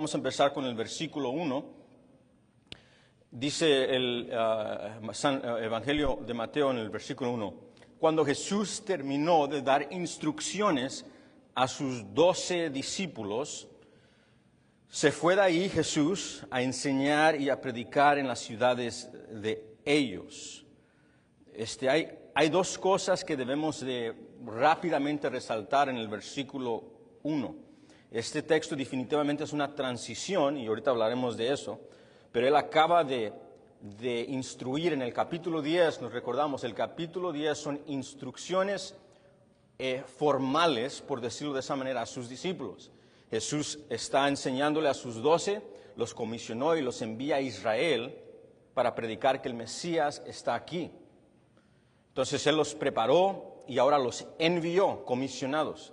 vamos a empezar con el versículo 1. Dice el Evangelio de Mateo en el versículo 1. Cuando Jesús terminó de dar instrucciones a sus 12 discípulos, se fue de ahí Jesús a enseñar y a predicar en las ciudades de ellos. Hay dos cosas que debemos de rápidamente resaltar en el versículo 1. Este texto definitivamente es una transición, y ahorita hablaremos de eso, pero él acaba de instruir en el capítulo 10, nos recordamos, el capítulo 10 son instrucciones formales, por decirlo de esa manera, a sus discípulos. Jesús está enseñándole a sus 12, los comisionó y los envía a Israel para predicar que el Mesías está aquí. Entonces Él los preparó y ahora los envió comisionados.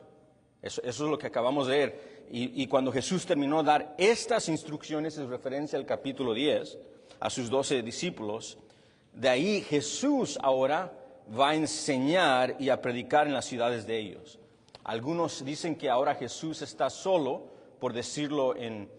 Eso es lo que acabamos de leer. Y cuando Jesús terminó de dar estas instrucciones, en referencia al capítulo 10, a sus 12 discípulos, de ahí Jesús ahora va a enseñar y a predicar en las ciudades de ellos. Algunos dicen que ahora Jesús está solo, por decirlo en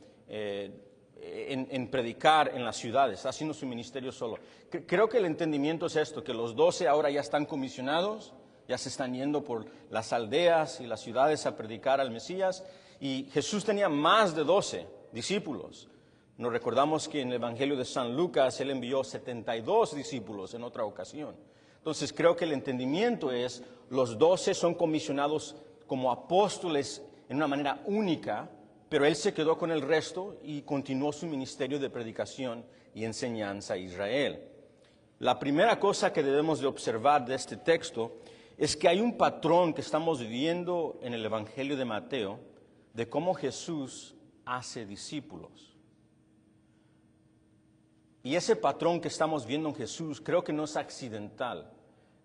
predicar en las ciudades, está haciendo su ministerio solo. Creo que el entendimiento es esto, que los 12 ahora ya están comisionados, ya se están yendo por las aldeas y las ciudades a predicar al Mesías, y Jesús tenía más de 12 discípulos. Nos recordamos que en el Evangelio de San Lucas Él envió 72 discípulos en otra ocasión. Entonces creo que el entendimiento es, los 12 son comisionados como apóstoles en una manera única, pero Él se quedó con el resto y continuó su ministerio de predicación y enseñanza a Israel. La primera cosa que debemos de observar de este texto es que hay un patrón que estamos viendo en el Evangelio de Mateo de cómo Jesús hace discípulos. Y ese patrón que estamos viendo en Jesús creo que no es accidental.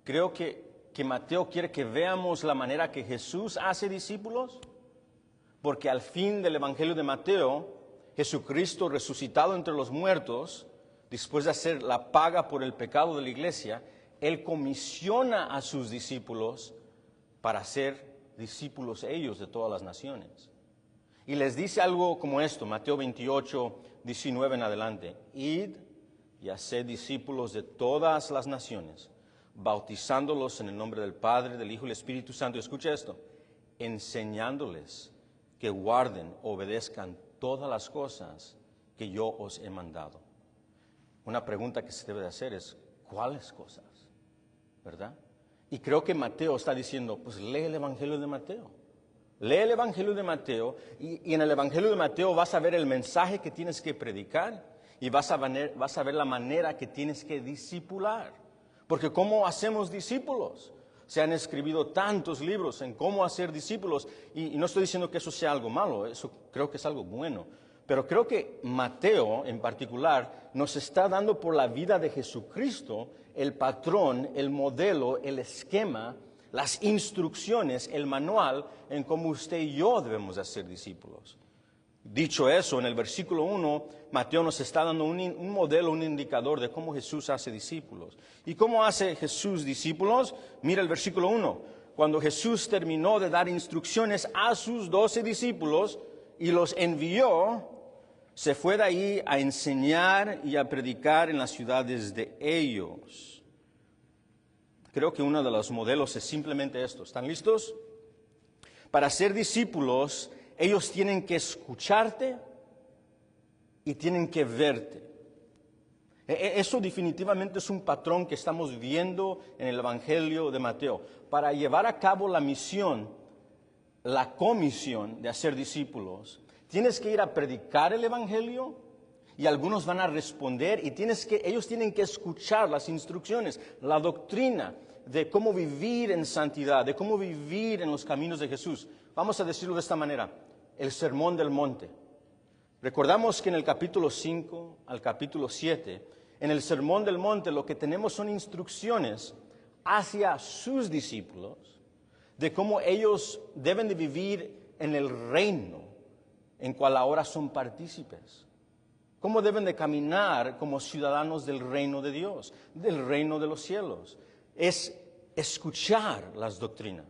Creo que Mateo quiere que veamos la manera que Jesús hace discípulos, porque al fin del Evangelio de Mateo, Jesucristo resucitado entre los muertos, después de hacer la paga por el pecado de la iglesia, Él comisiona a sus discípulos para ser discípulos ellos de todas las naciones. Y les dice algo como esto, Mateo 28, 19 en adelante. Id y haced discípulos de todas las naciones, bautizándolos en el nombre del Padre, del Hijo y del Espíritu Santo. Escucha esto, enseñándoles que guarden, obedezcan todas las cosas que yo os he mandado. Una pregunta que se debe de hacer es, ¿cuáles cosas? ¿Verdad? Y creo que Mateo está diciendo, pues lee el Evangelio de Mateo. Lee el Evangelio de Mateo y en el Evangelio de Mateo vas a ver el mensaje que tienes que predicar y vas a ver la manera que tienes que discipular. Porque ¿cómo hacemos discípulos? Se han escrito tantos libros en cómo hacer discípulos y no estoy diciendo que eso sea algo malo, eso creo que es algo bueno. Pero creo que Mateo en particular nos está dando por la vida de Jesucristo el patrón, el modelo, el esquema, las instrucciones, el manual en cómo usted y yo debemos de hacer discípulos. Dicho eso, en el versículo 1, Mateo nos está dando un modelo, un indicador de cómo Jesús hace discípulos. ¿Y cómo hace Jesús discípulos? Mira el versículo 1. Cuando Jesús terminó de dar instrucciones a sus 12 discípulos y los envió, se fue de ahí a enseñar y a predicar en las ciudades de ellos. Creo que uno de los modelos es simplemente esto. ¿Están listos? Para ser discípulos, ellos tienen que escucharte y tienen que verte. Eso definitivamente es un patrón que estamos viendo en el Evangelio de Mateo. Para llevar a cabo la misión, la comisión de hacer discípulos, tienes que ir a predicar el Evangelio y algunos van a responder y ellos tienen que escuchar las instrucciones, la doctrina de cómo vivir en santidad, de cómo vivir en los caminos de Jesús. Vamos a decirlo de esta manera, el Sermón del Monte. Recordamos que en el capítulo 5 al capítulo 7, en el Sermón del Monte lo que tenemos son instrucciones hacia sus discípulos de cómo ellos deben de vivir en el reino en cual ahora son partícipes. Cómo deben de caminar como ciudadanos del reino de Dios, del reino de los cielos. Es escuchar las doctrinas.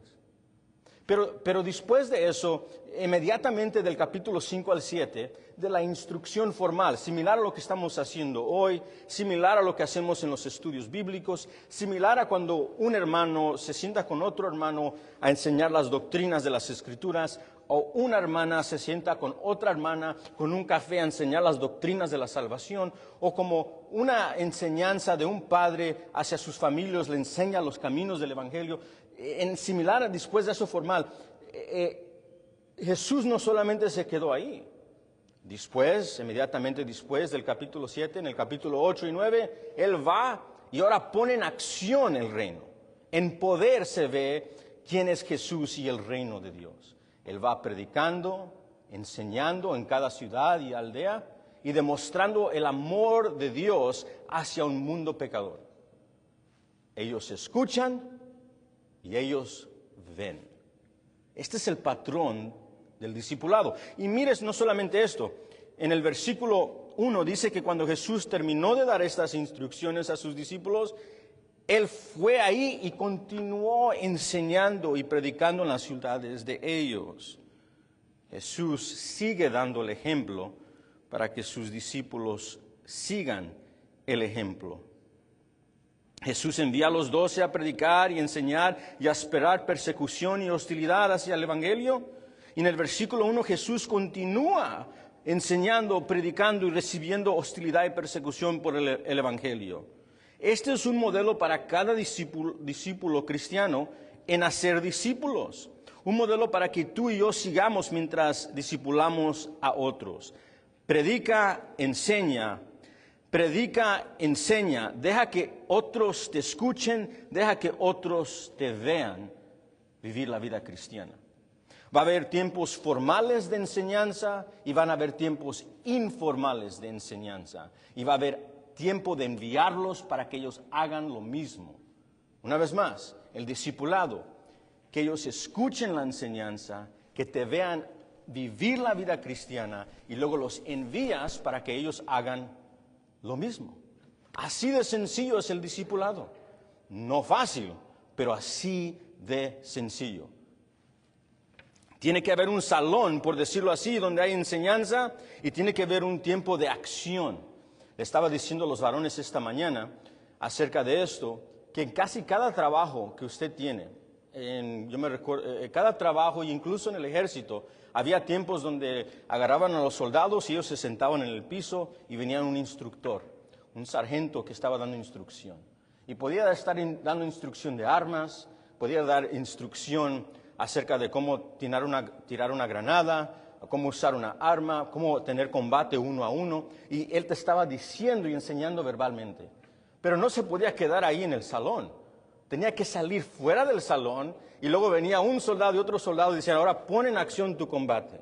Pero después de eso, inmediatamente del capítulo 5 al 7, de la instrucción formal, similar a lo que estamos haciendo hoy, similar a lo que hacemos en los estudios bíblicos, similar a cuando un hermano se sienta con otro hermano a enseñar las doctrinas de las Escrituras, o una hermana se sienta con otra hermana con un café a enseñar las doctrinas de la salvación, o como una enseñanza de un padre hacia sus familias le enseña los caminos del Evangelio. En similar, después de eso formal, Jesús no solamente se quedó ahí. Después, inmediatamente después del capítulo 7, en el capítulo 8 y 9, Él va y ahora pone en acción el reino. En poder se ve quién es Jesús y el reino de Dios. Él va predicando, enseñando en cada ciudad y aldea y demostrando el amor de Dios hacia un mundo pecador. Ellos escuchan y ellos ven. Este es el patrón del discipulado. Y mires, no solamente esto. En el versículo 1 dice que cuando Jesús terminó de dar estas instrucciones a sus discípulos, Él fue ahí y continuó enseñando y predicando en las ciudades de ellos. Jesús sigue dando el ejemplo para que sus discípulos sigan el ejemplo. Jesús envía a los 12 a predicar y enseñar y a esperar persecución y hostilidad hacia el Evangelio. Y en el versículo 1 Jesús continúa enseñando, predicando y recibiendo hostilidad y persecución por el Evangelio. Este es un modelo para cada discípulo cristiano en hacer discípulos. Un modelo para que tú y yo sigamos mientras discipulamos a otros. Predica, enseña, deja que otros te escuchen, deja que otros te vean vivir la vida cristiana. Va a haber tiempos formales de enseñanza y van a haber tiempos informales de enseñanza. Y va a haber tiempo de enviarlos para que ellos hagan lo mismo. Una vez más, el discipulado, que ellos escuchen la enseñanza, que te vean vivir la vida cristiana y luego los envías para que ellos hagan lo mismo. Así de sencillo es el discipulado. No fácil, pero así de sencillo. Tiene que haber un salón, por decirlo así, donde hay enseñanza y tiene que haber un tiempo de acción. Le estaba diciendo a los varones esta mañana acerca de esto, que en casi cada trabajo que usted tiene, yo me recuerdo, cada trabajo, incluso en el ejército, había tiempos donde agarraban a los soldados y ellos se sentaban en el piso y venía un instructor, un sargento que estaba dando instrucción. Y podía estar dando instrucción de armas, podía dar instrucción acerca de cómo tirar una granada, cómo usar una arma, cómo tener combate uno a uno. Y él te estaba diciendo y enseñando verbalmente. Pero no se podía quedar ahí en el salón. Tenía que salir fuera del salón y luego venía un soldado y otro soldado y decían, ahora pon en acción tu combate.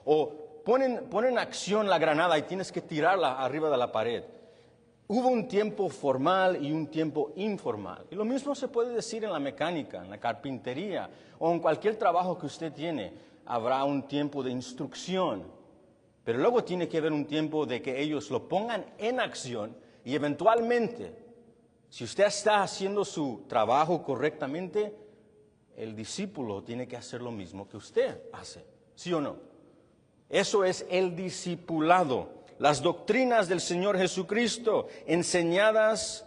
O pon en acción la granada y tienes que tirarla arriba de la pared. Hubo un tiempo formal y un tiempo informal. Y lo mismo se puede decir en la mecánica, en la carpintería o en cualquier trabajo que usted tiene. Habrá un tiempo de instrucción, pero luego tiene que haber un tiempo de que ellos lo pongan en acción y eventualmente, si usted está haciendo su trabajo correctamente, el discípulo tiene que hacer lo mismo que usted hace, ¿sí o no? Eso es el discipulado. Las doctrinas del Señor Jesucristo enseñadas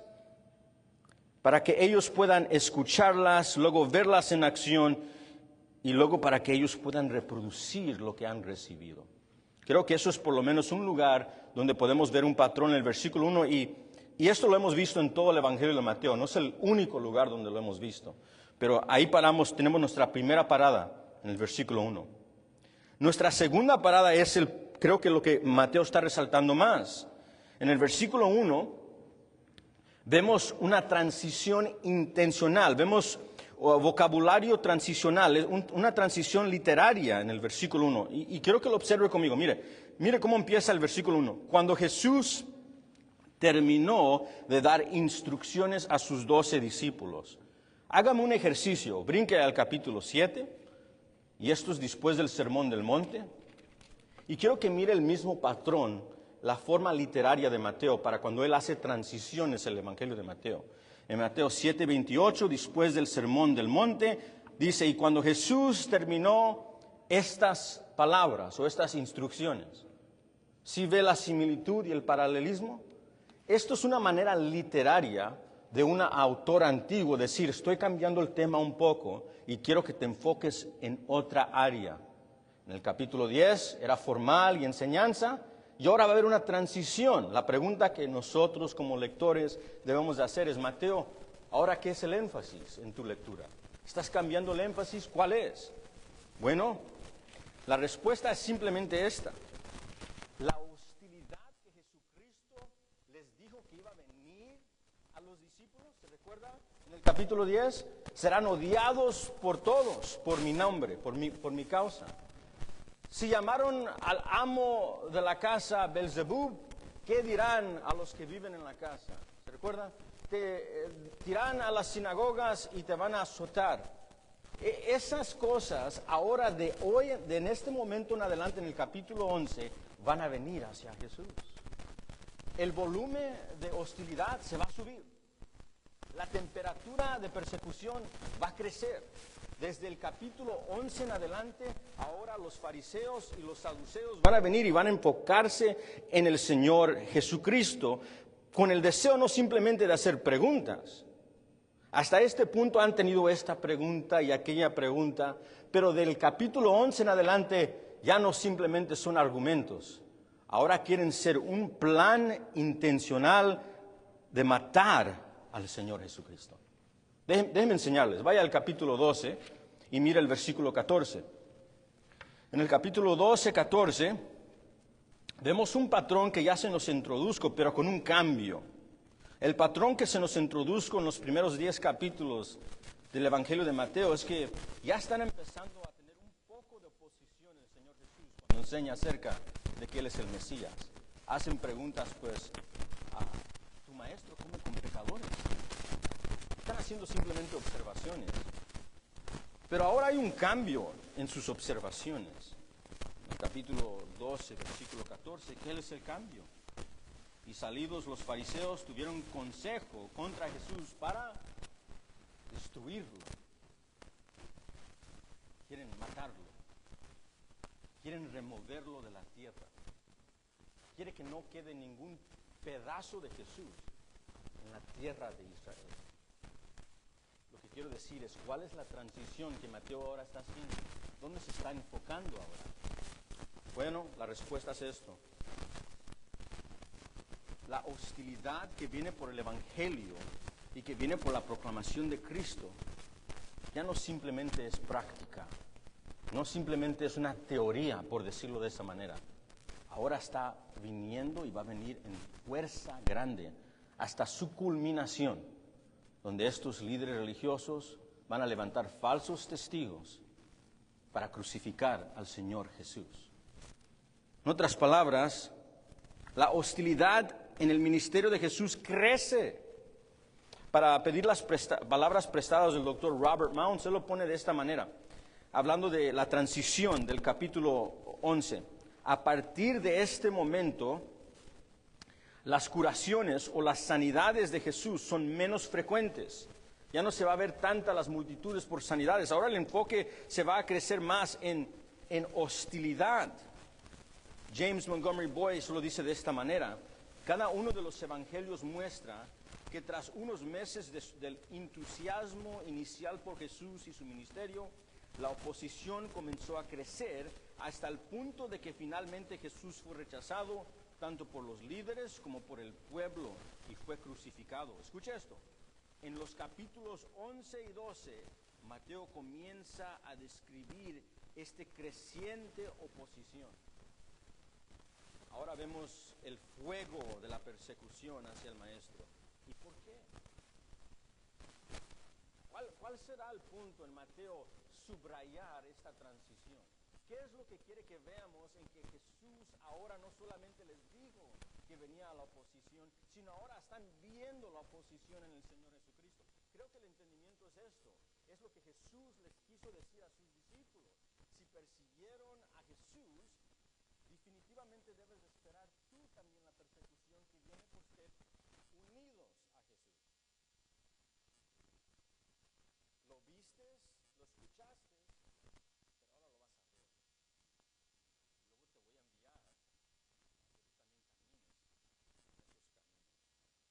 para que ellos puedan escucharlas, luego verlas en acción y luego para que ellos puedan reproducir lo que han recibido. Creo que eso es por lo menos un lugar donde podemos ver un patrón en el versículo 1 y esto lo hemos visto en todo el Evangelio de Mateo. No es el único lugar donde lo hemos visto, pero ahí tenemos nuestra primera parada en el versículo 1. Nuestra segunda parada es creo que lo que Mateo está resaltando más. En el versículo 1 vemos una transición intencional, vemos vocabulario transicional, una transición literaria en el versículo 1. Y quiero que lo observe conmigo. Mire cómo empieza el versículo 1. Cuando Jesús terminó de dar instrucciones a sus 12 discípulos. Hágame un ejercicio, brinque al capítulo 7, y esto es después del Sermón del Monte. Y quiero que mire el mismo patrón, la forma literaria de Mateo, para cuando él hace transiciones en el Evangelio de Mateo. En Mateo 7:28, después del Sermón del Monte, Dice, y cuando Jesús terminó estas palabras o estas instrucciones, ¿sí ve la similitud y el paralelismo? Esto es una manera literaria de un autor antiguo decir, estoy cambiando el tema un poco y quiero que te enfoques en otra área. En el capítulo 10 era formal y enseñanza, y ahora va a haber una transición. La pregunta que nosotros como lectores debemos de hacer es, Mateo, ¿ahora qué es el énfasis en tu lectura? ¿Estás cambiando el énfasis? ¿Cuál es? Bueno, la respuesta es simplemente esta. La hostilidad que Jesucristo les dijo que iba a venir a los discípulos, ¿se recuerda? En el capítulo 10, serán odiados por todos, por mi nombre, por mi causa. Si llamaron al amo de la casa Belzebub, ¿qué dirán a los que viven en la casa? ¿Se recuerda? Te irán a las sinagogas y te van a azotar. Esas cosas ahora de hoy, en este momento en adelante, en el capítulo 11, van a venir hacia Jesús. El volumen de hostilidad se va a subir. La temperatura de persecución va a crecer. Desde el capítulo 11 en adelante, ahora los fariseos y los saduceos van a venir y van a enfocarse en el Señor Jesucristo con el deseo no simplemente de hacer preguntas. Hasta este punto han tenido esta pregunta y aquella pregunta, pero del capítulo 11 en adelante ya no simplemente son argumentos. Ahora quieren ser un plan intencional de matar al Señor Jesucristo. Déjenme enseñarles. Vaya al capítulo 12 y mire el versículo 14. En el capítulo 12, 14, vemos un patrón que ya se nos introdujo, pero con un cambio. El patrón que se nos introdujo en los primeros 10 capítulos del Evangelio de Mateo es que ya están empezando a tener un poco de oposición el Señor Jesús cuando enseña acerca de que Él es el Mesías. Hacen preguntas, pues, a tu maestro come con pecadores. Están haciendo simplemente observaciones. Pero ahora hay un cambio en sus observaciones. En el capítulo 12, versículo 14, ¿qué es el cambio? Y salidos los fariseos tuvieron consejo contra Jesús para destruirlo. Quieren matarlo. Quieren removerlo de la tierra. Quiere que no quede ningún pedazo de Jesús en la tierra de Israel. Lo que quiero decir es, ¿cuál es la transición que Mateo ahora está haciendo? ¿Dónde se está enfocando ahora? Bueno, la respuesta es esto. La hostilidad que viene por el Evangelio y que viene por la proclamación de Cristo ya no simplemente es práctica, no simplemente es una teoría, por decirlo de esa manera. Ahora está viniendo y va a venir en fuerza grande hasta su culminación, donde estos líderes religiosos van a levantar falsos testigos para crucificar al Señor Jesús. En otras palabras, la hostilidad en el ministerio de Jesús crece. Para pedir las palabras prestadas del doctor Robert Mounds, él lo pone de esta manera, hablando de la transición del capítulo 11. A partir de este momento, las curaciones o las sanidades de Jesús son menos frecuentes. Ya no se va a ver tantas las multitudes por sanidades. Ahora el enfoque se va a crecer más en hostilidad. James Montgomery Boyce lo dice de esta manera. Cada uno de los evangelios muestra que tras unos meses del entusiasmo inicial por Jesús y su ministerio, la oposición comenzó a crecer hasta el punto de que finalmente Jesús fue rechazado tanto por los líderes como por el pueblo y fue crucificado. Escucha esto. En los capítulos 11 y 12, Mateo comienza a describir este creciente oposición. Ahora vemos el fuego de la persecución hacia el maestro. ¿Y por qué? ¿Cuál será el punto en Mateo subrayar esta transición? ¿Qué es lo que quiere que veamos en que Jesús ahora no solamente les dijo que venía a la oposición, sino ahora están viendo la oposición en el Señor Jesucristo? Creo que el entendimiento es esto. Es lo que Jesús les quiso decir a sus discípulos. Si persiguieron a Jesús, definitivamente debes de esperar tú también la persecución que viene por ser unidos a Jesús. ¿Lo vistes? ¿Lo escuchaste? escuchaste, pero ahora lo vas a ver. Luego te voy a enviar a que tú también camines en esos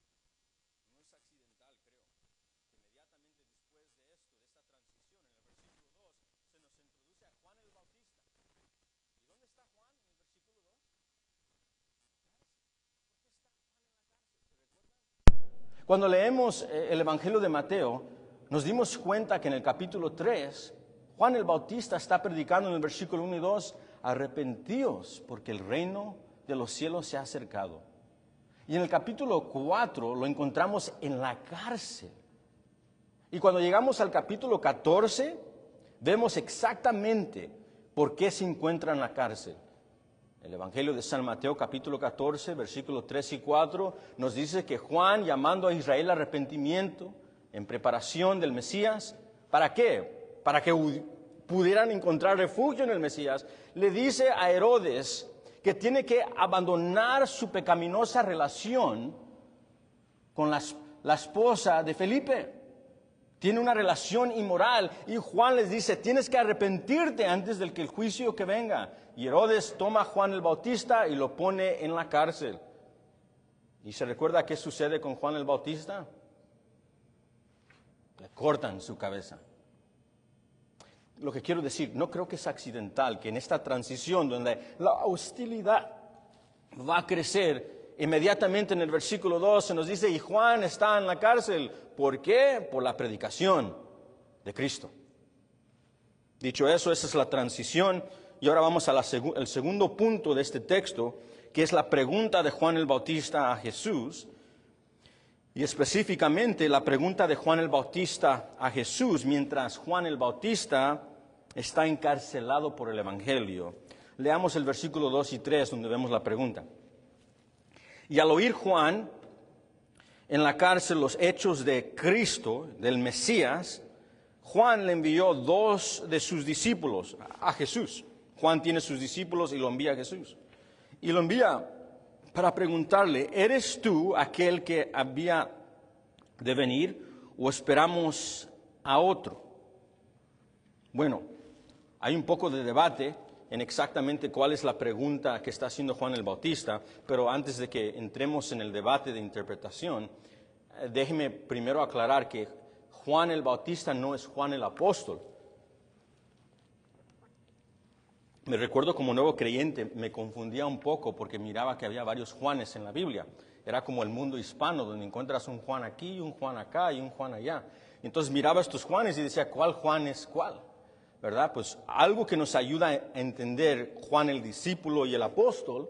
caminos. No es accidental, creo, que inmediatamente después de esto, de esta transición, en el versículo 2, se nos introduce a Juan el Bautista. ¿Y dónde está Juan en el versículo 2? Cuando leemos el Evangelio de Mateo, nos dimos cuenta que en el capítulo 3, Juan el Bautista está predicando en el versículo 1 y 2, arrepentíos porque el reino de los cielos se ha acercado. Y en el capítulo 4 lo encontramos en la cárcel. Y cuando llegamos al capítulo 14, vemos exactamente por qué se encuentra en la cárcel. El Evangelio de San Mateo, capítulo 14, versículos 3 y 4, nos dice que Juan, llamando a Israel al arrepentimiento, en preparación del Mesías, ¿para qué? Para que pudieran encontrar refugio en el Mesías, le dice a Herodes que tiene que abandonar su pecaminosa relación con la esposa de Felipe. Tiene una relación inmoral y Juan les dice, tienes que arrepentirte antes del que el juicio que venga. Y Herodes toma a Juan el Bautista y lo pone en la cárcel. ¿Y se recuerda qué sucede con Juan el Bautista? Le cortan su cabeza. Lo que quiero decir, no creo que es accidental que en esta transición donde la hostilidad va a crecer, inmediatamente en el versículo 2 se nos dice, y Juan está en la cárcel. ¿Por qué? Por la predicación de Cristo. Dicho eso, esa es la transición. Y ahora vamos al segundo punto de este texto, que es la pregunta de Juan el Bautista a Jesús. Y específicamente la pregunta de Juan el Bautista a Jesús, mientras Juan el Bautista está encarcelado por el Evangelio. Leamos el versículo 2 y 3, donde vemos la pregunta. Y al oír Juan en la cárcel los hechos de Cristo, del Mesías, Juan le envió 2 de sus discípulos a Jesús. Juan tiene sus discípulos y lo envía a Jesús. Y lo envía para preguntarle, ¿eres tú aquel que había de venir o esperamos a otro? Bueno, hay un poco de debate en exactamente cuál es la pregunta que está haciendo Juan el Bautista, pero antes de que entremos en el debate de interpretación, déjeme primero aclarar que Juan el Bautista no es Juan el Apóstol. Me recuerdo como nuevo creyente, me confundía un poco porque miraba que había varios Juanes en la Biblia. Era como el mundo hispano, donde encuentras un Juan aquí, un Juan acá y un Juan allá. Entonces miraba estos Juanes y decía, ¿cuál Juan es cuál? ¿Verdad? Pues algo que nos ayuda a entender Juan el discípulo y el apóstol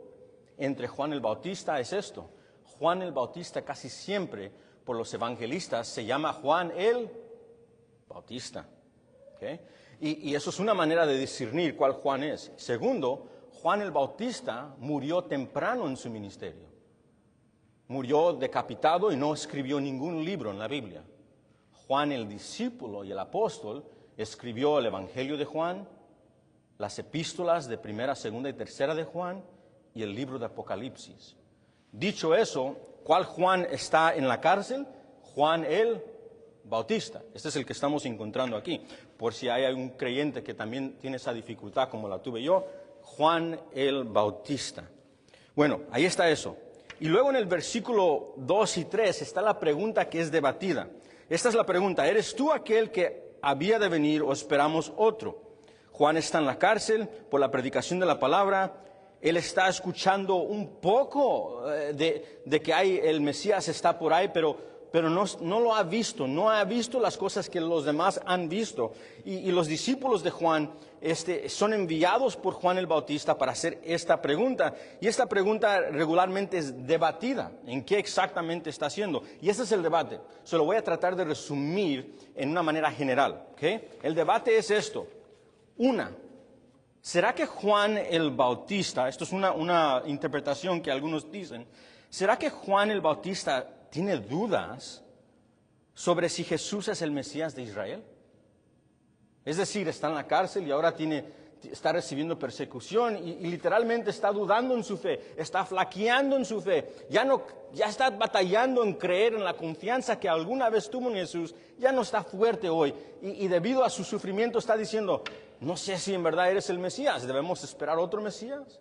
entre Juan el Bautista es esto. Juan el Bautista casi siempre por los evangelistas se llama Juan el Bautista. ¿Okay? Y eso es una manera de discernir cuál Juan es. Segundo, Juan el Bautista murió temprano en su ministerio. Murió decapitado y no escribió ningún libro en la Biblia. Juan el discípulo y el apóstol escribió el Evangelio de Juan, las epístolas de 1, 2 y 3 de Juan y el libro de Apocalipsis. Dicho eso, ¿cuál Juan está en la cárcel? Juan el Bautista. Este es el que estamos encontrando aquí. Por si hay algún creyente que también tiene esa dificultad como la tuve yo, Juan el Bautista. Bueno, ahí está eso. Y luego en el versículo 2 y 3 está la pregunta que es debatida. Esta es la pregunta, ¿eres tú aquel que había de venir o esperamos otro? Juan está en la cárcel por la predicación de la palabra. Él está escuchando un poco de que el Mesías está por ahí, pero no lo ha visto, no ha visto las cosas que los demás han visto. Y los discípulos de Juan son enviados por Juan el Bautista para hacer esta pregunta. Y esta pregunta regularmente es debatida, en qué exactamente está haciendo. Y ese es el debate. Se lo voy a tratar de resumir en una manera general. ¿Okay? El debate es esto. ¿Será que Juan el Bautista, esto es una interpretación que algunos dicen, ¿será que Juan el Bautista tiene dudas sobre si Jesús es el Mesías de Israel? Es decir, está en la cárcel y ahora tiene está recibiendo persecución y literalmente está dudando en su fe, está flaqueando en su fe, ya está batallando en creer en la confianza que alguna vez tuvo en Jesús, ya no está fuerte hoy y debido a su sufrimiento está diciendo, no sé si en verdad eres el Mesías, ¿debemos esperar otro Mesías?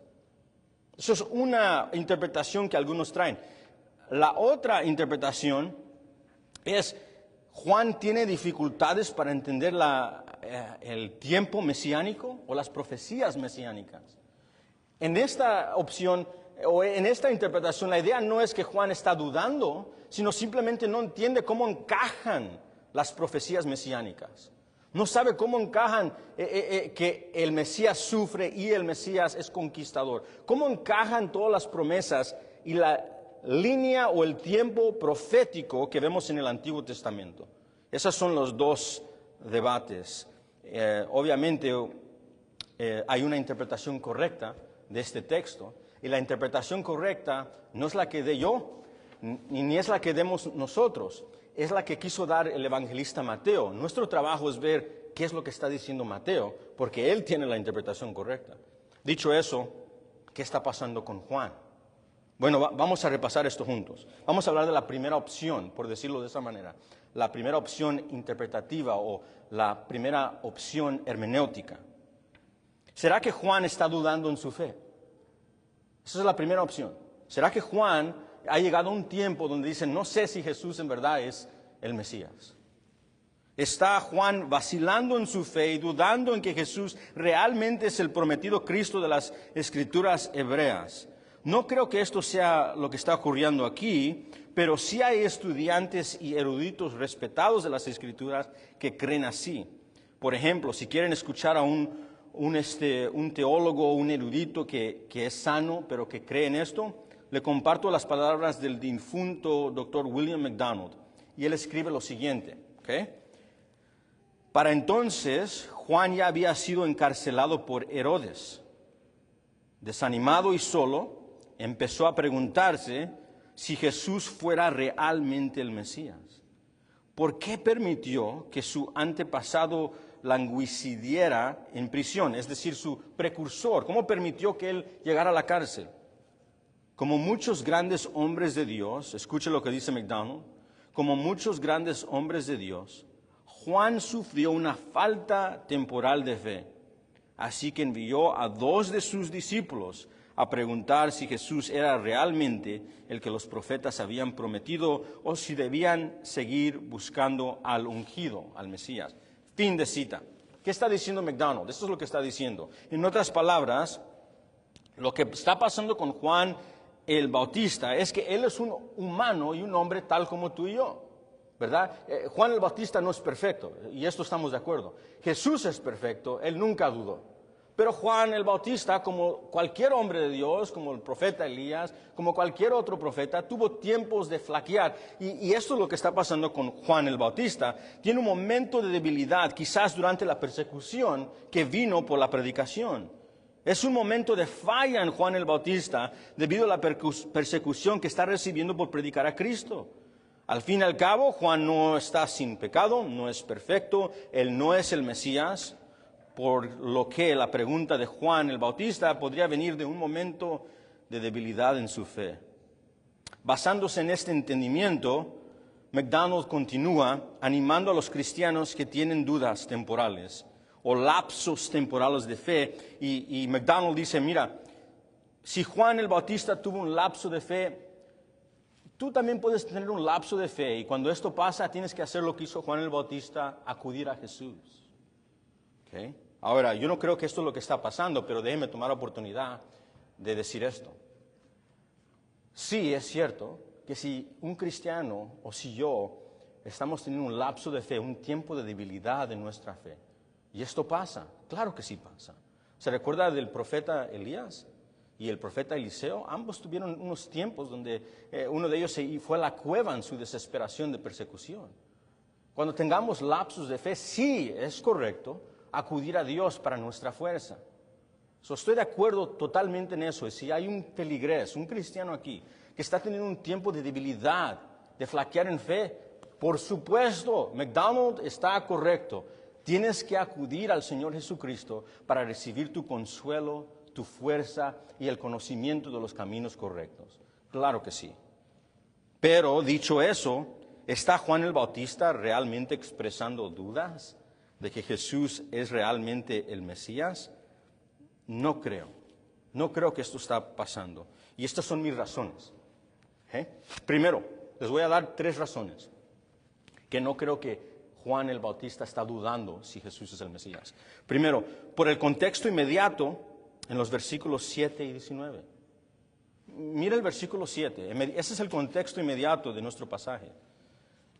Eso es una interpretación que algunos traen. La otra interpretación es, Juan tiene dificultades para entender el tiempo mesiánico o las profecías mesiánicas. En esta opción o en esta interpretación, la idea no es que Juan está dudando, sino simplemente no entiende cómo encajan las profecías mesiánicas. No sabe cómo encajan que el Mesías sufre y el Mesías es conquistador. Cómo encajan todas las promesas y la línea o el tiempo profético que vemos en el Antiguo Testamento. Esos son los dos debates. Obviamente hay una interpretación correcta de este texto y la interpretación correcta no es la que dé yo ni es la que demos nosotros. Es la que quiso dar el evangelista Mateo. Nuestro trabajo es ver qué es lo que está diciendo Mateo, porque él tiene la interpretación correcta. Dicho eso, ¿qué está pasando con Juan? Bueno, vamos a repasar esto juntos. Vamos a hablar de la primera opción, por decirlo de esa manera. La primera opción interpretativa o la primera opción hermenéutica. ¿Será que Juan está dudando en su fe? Esa es la primera opción. ¿Será que Juan ha llegado a un tiempo donde dice, no sé si Jesús en verdad es el Mesías? ¿Está Juan vacilando en su fe y dudando en que Jesús realmente es el prometido Cristo de las Escrituras hebreas? No creo que esto sea lo que está ocurriendo aquí, pero sí hay estudiantes y eruditos respetados de las Escrituras que creen así. Por ejemplo, si quieren escuchar a un teólogo, un erudito que es sano, pero que cree en esto, le comparto las palabras del difunto Dr. William MacDonald. Y él escribe lo siguiente, ¿ok? Para entonces, Juan ya había sido encarcelado por Herodes. Desanimado y solo, empezó a preguntarse si Jesús fuera realmente el Mesías. ¿Por qué permitió que su antepasado languidiera en prisión? Es decir, su precursor. ¿Cómo permitió que él llegara a la cárcel? Como muchos grandes hombres de Dios, escuche lo que dice MacDonald, como muchos grandes hombres de Dios, Juan sufrió una falta temporal de fe. Así que envió a 2 de sus discípulos a preguntar si Jesús era realmente el que los profetas habían prometido o si debían seguir buscando al ungido, al Mesías. Fin de cita. ¿Qué está diciendo MacDonald? Esto es lo que está diciendo. En otras palabras, lo que está pasando con Juan el Bautista es que él es un humano y un hombre tal como tú y yo, ¿verdad? Juan el Bautista no es perfecto, y esto estamos de acuerdo. Jesús es perfecto, él nunca dudó. Pero Juan el Bautista, como cualquier hombre de Dios, como el profeta Elías, como cualquier otro profeta, tuvo tiempos de flaquear. Y esto es lo que está pasando con Juan el Bautista. Tiene un momento de debilidad, quizás durante la persecución que vino por la predicación. Es un momento de falla en Juan el Bautista debido a la persecución que está recibiendo por predicar a Cristo. Al fin y al cabo, Juan no está sin pecado, no es perfecto, él no es el Mesías, por lo que la pregunta de Juan el Bautista podría venir de un momento de debilidad en su fe. Basándose en este entendimiento, MacDonald continúa animando a los cristianos que tienen dudas temporales o lapsos temporales de fe. Y MacDonald dice, mira, si Juan el Bautista tuvo un lapso de fe, tú también puedes tener un lapso de fe. Y cuando esto pasa, tienes que hacer lo que hizo Juan el Bautista, acudir a Jesús. ¿Okay? Ahora, yo no creo que esto es lo que está pasando, pero déjeme tomar la oportunidad de decir esto. Sí, es cierto que si un cristiano o si yo estamos teniendo un lapso de fe, un tiempo de debilidad en nuestra fe, y esto pasa, claro que sí pasa. ¿Se recuerda del profeta Elías y el profeta Eliseo? Ambos tuvieron unos tiempos donde uno de ellos se fue a la cueva en su desesperación de persecución. Cuando tengamos lapsos de fe, sí, es correcto acudir a Dios para nuestra fuerza. Estoy de acuerdo totalmente en eso. Y si hay un feligrés, un cristiano aquí, que está teniendo un tiempo de debilidad, de flaquear en fe, por supuesto, MacDonald está correcto. Tienes que acudir al Señor Jesucristo para recibir tu consuelo, tu fuerza y el conocimiento de los caminos correctos. Claro que sí. Pero, dicho eso, ¿está Juan el Bautista realmente expresando dudas de que Jesús es realmente el Mesías? No creo. No creo que esto está pasando. Y estas son mis razones. Primero, les voy a dar 3 razones que no creo que Juan el Bautista está dudando si Jesús es el Mesías. Primero, por el contexto inmediato en los versículos 7 y 19. Mira el versículo 7. Ese es el contexto inmediato de nuestro pasaje.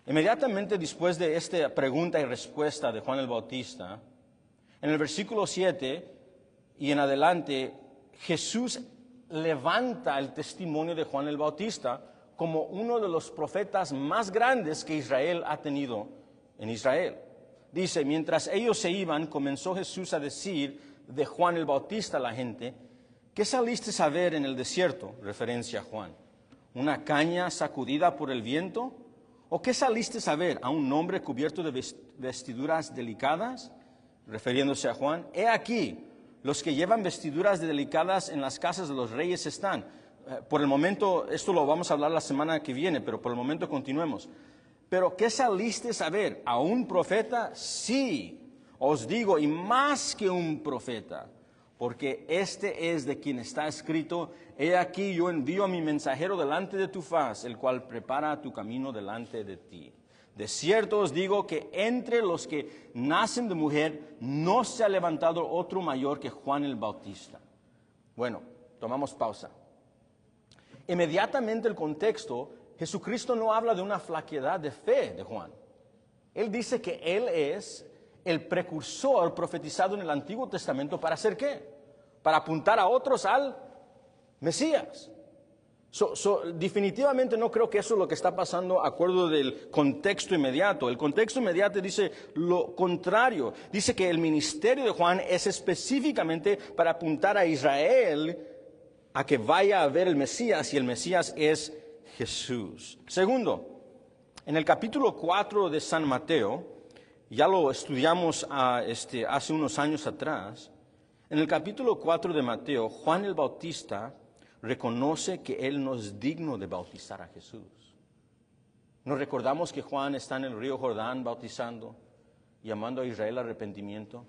Inmediatamente después de esta pregunta y respuesta de Juan el Bautista, en el versículo 7 y en adelante, Jesús levanta el testimonio de Juan el Bautista como uno de los profetas más grandes que Israel ha tenido en Israel. Dice, mientras ellos se iban, comenzó Jesús a decir de Juan el Bautista a la gente, ¿qué saliste a ver en el desierto? Referencia a Juan. ¿Una caña sacudida por el viento? ¿O qué saliste a ver? ¿A un hombre cubierto de vestiduras delicadas? Refiriéndose a Juan. He aquí, los que llevan vestiduras delicadas en las casas de los reyes están. Por el momento, esto lo vamos a hablar la semana que viene, pero por el momento continuemos. ¿Pero qué saliste a ver? ¿A un profeta? Sí, os digo, y más que un profeta, porque este es de quien está escrito, he aquí yo envío a mi mensajero delante de tu faz, el cual prepara tu camino delante de ti. De cierto os digo que entre los que nacen de mujer no se ha levantado otro mayor que Juan el Bautista. Bueno, tomamos pausa. Inmediatamente el contexto, Jesucristo no habla de una flaquedad de fe de Juan. Él dice que Él es el precursor profetizado en el Antiguo Testamento para hacer ¿qué? Para apuntar a otros al Mesías. Definitivamente no creo que eso es lo que está pasando, acuerdo del contexto inmediato. El contexto inmediato dice lo contrario. Dice que el ministerio de Juan es específicamente para apuntar a Israel a que vaya a ver el Mesías, y el Mesías es Jesús. Segundo, en el capítulo 4 de San Mateo, ya lo estudiamos hace unos años atrás, en el capítulo 4 de Mateo, Juan el Bautista reconoce que él no es digno de bautizar a Jesús. Nos recordamos que Juan está en el río Jordán bautizando, llamando a Israel al arrepentimiento,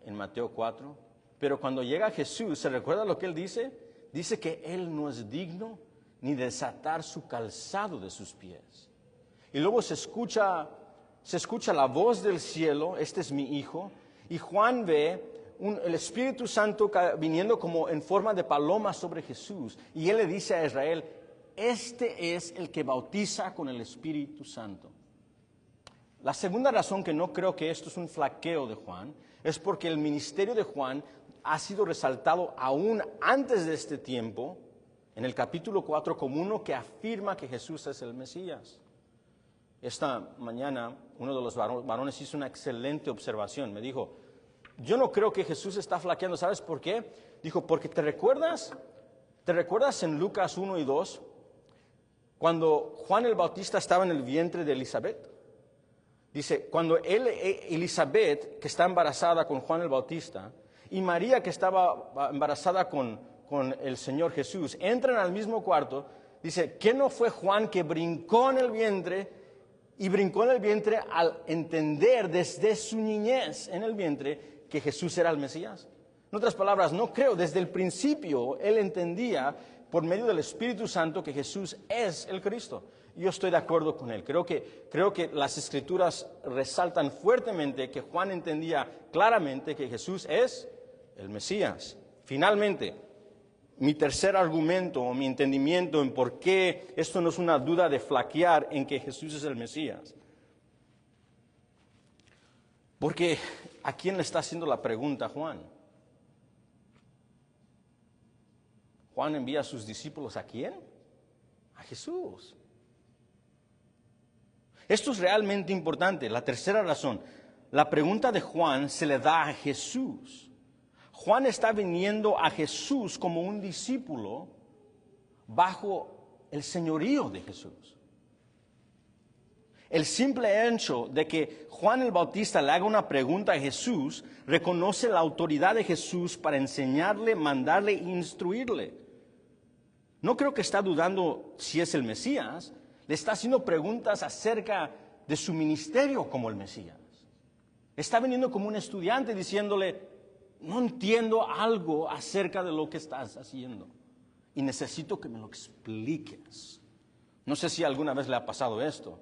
en Mateo 4. Pero cuando llega Jesús, ¿se recuerda lo que él dice? Dice que él no es digno ni de desatar su calzado de sus pies. Y luego se escucha la voz del cielo, este es mi hijo, y Juan ve el Espíritu Santo viniendo como en forma de paloma sobre Jesús. Y él le dice a Israel, este es el que bautiza con el Espíritu Santo. La segunda razón que no creo que esto es un flaqueo de Juan, es porque el ministerio de Juan ha sido resaltado aún antes de este tiempo, en el capítulo 4, como uno que afirma que Jesús es el Mesías. Esta mañana uno de los varones hizo una excelente observación. Me dijo, yo no creo que Jesús está flaqueando. ¿Sabes por qué? Dijo, porque ¿te recuerdas en Lucas 1 y 2, cuando Juan el Bautista estaba en el vientre de Elizabeth? Dice, cuando Elizabeth, que está embarazada con Juan el Bautista, y María, que estaba embarazada con el Señor Jesús, entran al mismo cuarto, dice, ¿qué no fue Juan que brincó en el vientre? Y brincó en el vientre al entender desde su niñez en el vientre que Jesús era el Mesías. En otras palabras, no creo, desde el principio él entendía por medio del Espíritu Santo que Jesús es el Cristo. Yo estoy de acuerdo con él. Creo que las Escrituras resaltan fuertemente que Juan entendía claramente que Jesús es el Mesías. Finalmente, mi tercer argumento o mi entendimiento en por qué esto no es una duda de flaquear en que Jesús es el Mesías. Porque ¿a quién le está haciendo la pregunta Juan? Juan envía a sus discípulos ¿a quién? A Jesús. Esto es realmente importante. La tercera razón, la pregunta de Juan se le da a Jesús. Juan está viniendo a Jesús como un discípulo bajo el señorío de Jesús. El simple hecho de que Juan el Bautista le haga una pregunta a Jesús reconoce la autoridad de Jesús para enseñarle, mandarle e instruirle. No creo que está dudando si es el Mesías, le está haciendo preguntas acerca de su ministerio como el Mesías. Está viniendo como un estudiante diciéndole, no entiendo algo acerca de lo que estás haciendo y necesito que me lo expliques. No sé si alguna vez le ha pasado esto,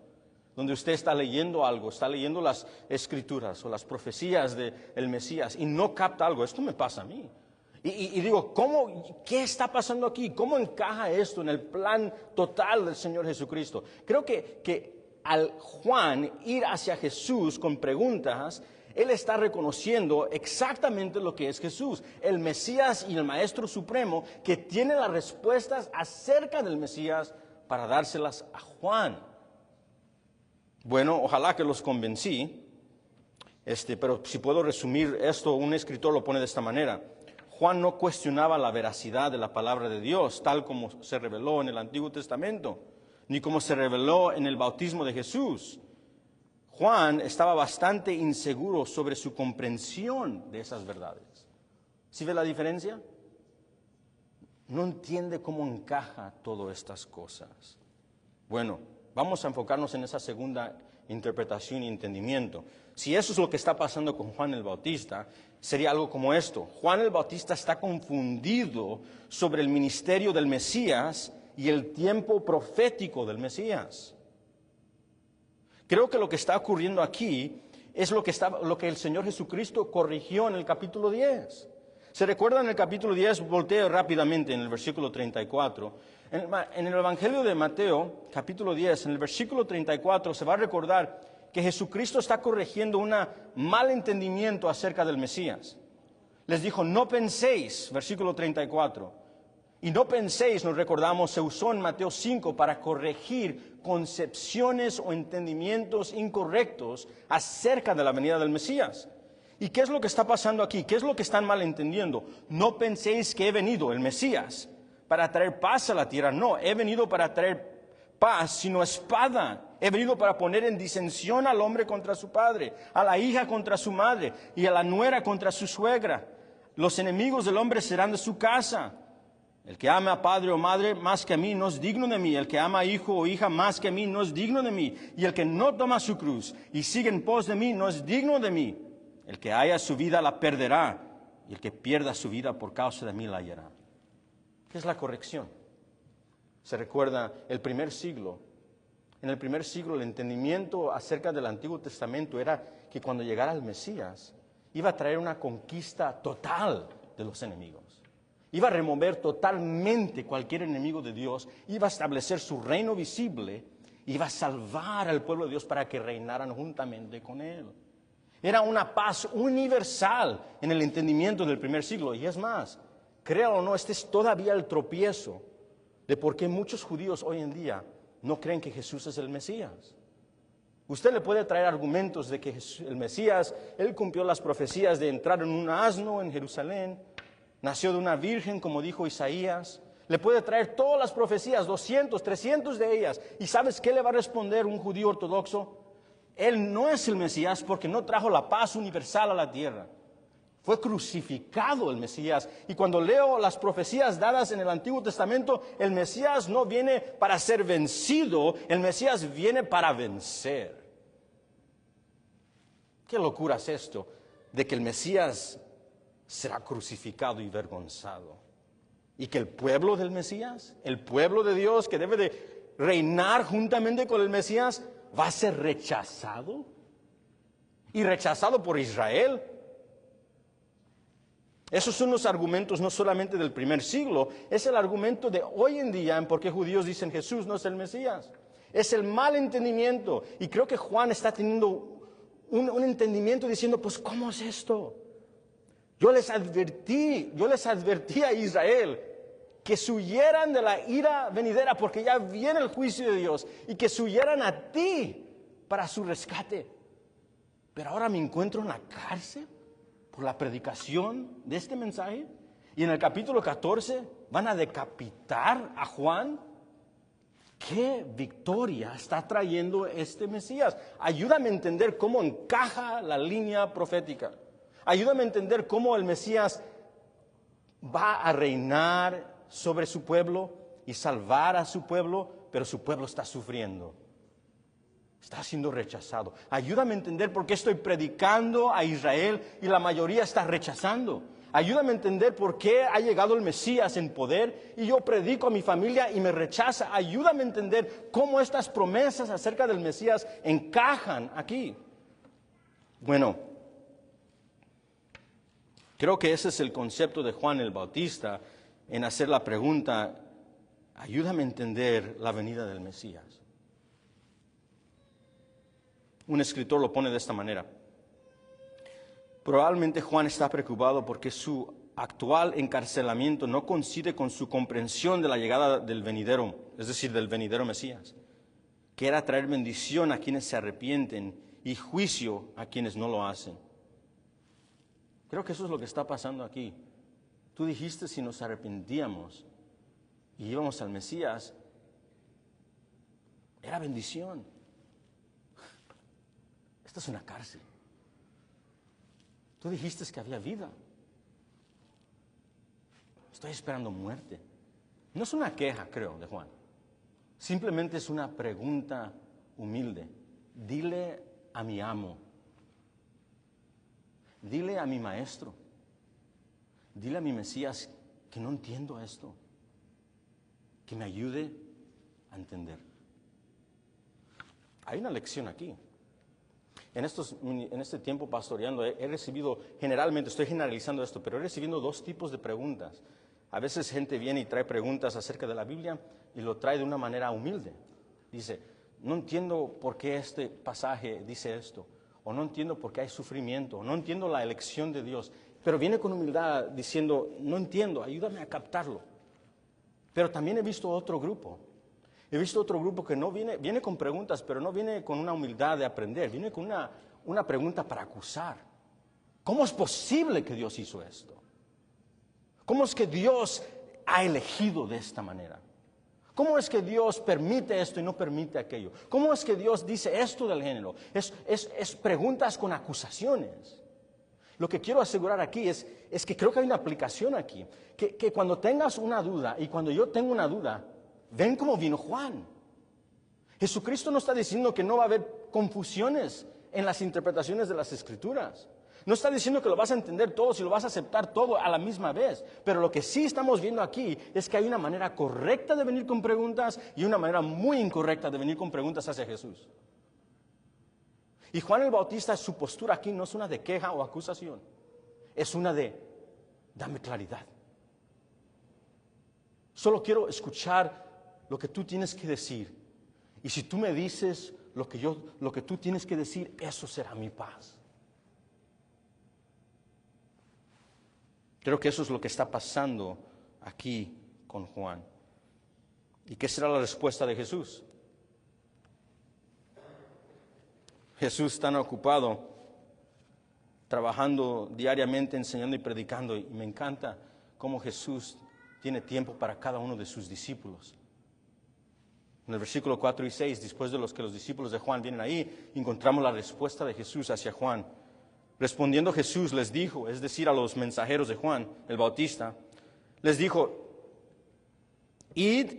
donde usted está leyendo algo, está leyendo las escrituras o las profecías del Mesías y no capta algo. Esto me pasa a mí. Y digo, ¿qué está pasando aquí? ¿Cómo encaja esto en el plan total del Señor Jesucristo? Creo que al Juan ir hacia Jesús con preguntas, él está reconociendo exactamente lo que es Jesús, el Mesías y el Maestro Supremo, que tiene las respuestas acerca del Mesías para dárselas a Juan. Bueno, ojalá que los convencí, pero si puedo resumir esto, un escritor lo pone de esta manera. Juan no cuestionaba la veracidad de la palabra de Dios, tal como se reveló en el Antiguo Testamento, ni como se reveló en el bautismo de Jesús. Juan estaba bastante inseguro sobre su comprensión de esas verdades. ¿Sí ve la diferencia? No entiende cómo encaja todas estas cosas. Bueno, vamos a enfocarnos en esa segunda interpretación y entendimiento. Si eso es lo que está pasando con Juan el Bautista, sería algo como esto. Juan el Bautista está confundido sobre el ministerio del Mesías y el tiempo profético del Mesías. Creo que lo que está ocurriendo aquí es lo que el Señor Jesucristo corrigió en el capítulo 10. ¿Se recuerdan en el capítulo 10? Volteo rápidamente en el versículo 34. En el Evangelio de Mateo, capítulo 10, en el versículo 34, se va a recordar que Jesucristo está corrigiendo un mal entendimiento acerca del Mesías. Les dijo, no penséis, versículo 34. Y no penséis, nos recordamos, se usó en Mateo 5 para corregir concepciones o entendimientos incorrectos acerca de la venida del Mesías. ¿Y qué es lo que está pasando aquí? ¿Qué es lo que están malentendiendo? No penséis que he venido, el Mesías, para traer paz a la tierra. No, he venido para traer paz, sino espada. He venido para poner en disensión al hombre contra su padre, a la hija contra su madre y a la nuera contra su suegra. Los enemigos del hombre serán de su casa. El que ama a padre o madre más que a mí no es digno de mí. El que ama a hijo o hija más que a mí no es digno de mí. Y el que no toma su cruz y sigue en pos de mí no es digno de mí. El que haya su vida la perderá, y el que pierda su vida por causa de mí la hallará. ¿Qué es la corrección? Se recuerda el primer siglo. En el primer siglo el entendimiento acerca del Antiguo Testamento era que cuando llegara el Mesías iba a traer una conquista total de los enemigos. Iba a remover totalmente cualquier enemigo de Dios, iba a establecer su reino visible, iba a salvar al pueblo de Dios para que reinaran juntamente con él. Era una paz universal en el entendimiento del primer siglo. Y es más, créalo o no, este es todavía el tropiezo de por qué muchos judíos hoy en día no creen que Jesús es el Mesías. Usted le puede traer argumentos de que el Mesías, él cumplió las profecías de entrar en un asno en Jerusalén, nació de una virgen, como dijo Isaías. Le puede traer todas las profecías, 200, 300 de ellas. ¿Y sabes qué le va a responder un judío ortodoxo? Él no es el Mesías porque no trajo la paz universal a la tierra. Fue crucificado el Mesías. Y cuando leo las profecías dadas en el Antiguo Testamento, el Mesías no viene para ser vencido, el Mesías viene para vencer. ¿Qué locura es esto de que el Mesías será crucificado y vergonzado? Y que el pueblo del Mesías, el pueblo de Dios que debe de reinar juntamente con el Mesías, va a ser rechazado. Y rechazado por Israel. Esos son los argumentos no solamente del primer siglo, es el argumento de hoy en día en por qué judíos dicen Jesús no es el Mesías. Es el mal entendimiento. Y creo que Juan está teniendo un entendimiento diciendo, pues ¿cómo es esto? Yo les advertí a Israel que se huyeran de la ira venidera porque ya viene el juicio de Dios y que se huyeran a ti para su rescate. Pero ahora me encuentro en la cárcel por la predicación de este mensaje. Y en el capítulo 14 van a decapitar a Juan. ¿qué victoria está trayendo este Mesías? Ayúdame a entender cómo encaja la línea profética. Ayúdame a entender cómo el Mesías va a reinar sobre su pueblo y salvar a su pueblo, pero su pueblo está sufriendo. Está siendo rechazado. Ayúdame a entender por qué estoy predicando a Israel y la mayoría está rechazando. Ayúdame a entender por qué ha llegado el Mesías en poder y yo predico a mi familia y me rechaza. Ayúdame a entender cómo estas promesas acerca del Mesías encajan aquí. Bueno, creo que ese es el concepto de Juan el Bautista en hacer la pregunta, ayúdame a entender la venida del Mesías. Un escritor lo pone de esta manera. Probablemente Juan está preocupado porque su actual encarcelamiento no coincide con su comprensión de la llegada del venidero, es decir, del venidero Mesías, que era traer bendición a quienes se arrepienten y juicio a quienes no lo hacen. Creo que eso es lo que está pasando aquí. Tú dijiste si nos arrepentíamos y íbamos al Mesías, era bendición. Esta es una cárcel. Tú dijiste que había vida. Estoy esperando muerte. No es una queja, creo, de Juan. Simplemente es una pregunta humilde. Dile a mi amo. Dile a mi maestro. Dile a mi Mesías que no entiendo esto. Que me ayude a entender. Hay una lección aquí. En este tiempo pastoreando he recibido, generalmente, estoy generalizando esto, pero he recibido dos tipos de preguntas. A veces gente viene y trae preguntas acerca de la Biblia y lo trae de una manera humilde. Dice, no entiendo por qué este pasaje dice esto, o no entiendo por qué hay sufrimiento, o no entiendo la elección de Dios. Pero viene con humildad diciendo, no entiendo, ayúdame a captarlo. Pero también he visto otro grupo. He visto otro grupo que no viene con preguntas, pero no viene con una humildad de aprender, viene con una pregunta para acusar. ¿Cómo es posible que Dios hizo esto? ¿Cómo es que Dios ha elegido de esta manera? ¿Cómo es que Dios permite esto y no permite aquello? ¿Cómo es que Dios dice esto del género? Es preguntas con acusaciones. Lo que quiero asegurar aquí es que creo que hay una aplicación aquí. Que cuando tengas una duda y cuando yo tengo una duda, ven cómo vino Juan. Jesucristo no está diciendo que no va a haber confusiones en las interpretaciones de las Escrituras. No está diciendo que lo vas a entender todo, si lo vas a aceptar todo a la misma vez. Pero lo que sí estamos viendo aquí es que hay una manera correcta de venir con preguntas y una manera muy incorrecta de venir con preguntas hacia Jesús. Y Juan el Bautista, su postura aquí no es una de queja o acusación. Es una de, dame claridad. Solo quiero escuchar lo que tú tienes que decir. Y si tú me dices lo que tú tienes que decir, eso será mi paz. Creo que eso es lo que está pasando aquí con Juan. ¿Y qué será la respuesta de Jesús? Jesús tan ocupado, trabajando diariamente, enseñando y predicando. Y me encanta cómo Jesús tiene tiempo para cada uno de sus discípulos. En el versículo 4 y 6, después de que los discípulos de Juan vienen ahí, encontramos la respuesta de Jesús hacia Juan. Respondiendo Jesús les dijo, es decir, a los mensajeros de Juan el Bautista, les dijo, id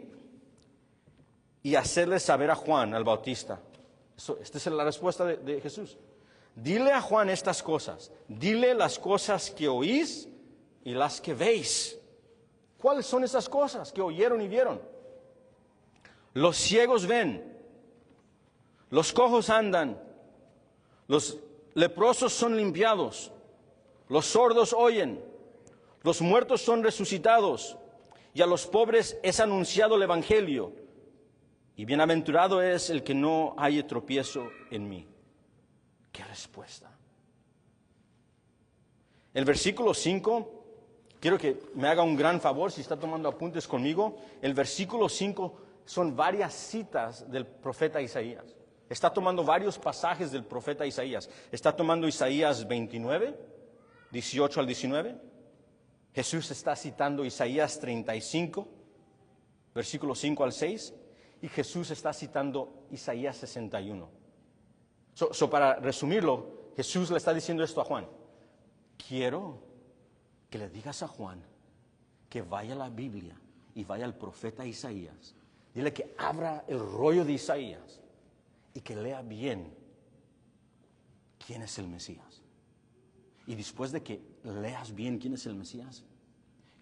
y hacedles saber a Juan el Bautista. Esta es la respuesta de Jesús. Dile a Juan estas cosas, dile las cosas que oís y las que veis. ¿Cuáles son esas cosas que oyeron y vieron? Los ciegos ven, los cojos andan, los leprosos son limpiados, los sordos oyen, los muertos son resucitados, y a los pobres es anunciado el evangelio. Y bienaventurado es el que no haya tropiezo en mí. ¿Qué respuesta? El versículo 5, quiero que me haga un gran favor si está tomando apuntes conmigo. El versículo 5 son varias citas del profeta Isaías. Está tomando varios pasajes del profeta Isaías. Está tomando Isaías 29, 18 al 19. Jesús está citando Isaías 35, versículos 5 al 6. Y Jesús está citando Isaías 61. Para resumirlo, Jesús le está diciendo esto a Juan. Quiero que le digas a Juan que vaya a la Biblia y vaya al profeta Isaías. Dile que abra el rollo de Isaías y que lea bien quién es el Mesías. Y después de que leas bien quién es el Mesías,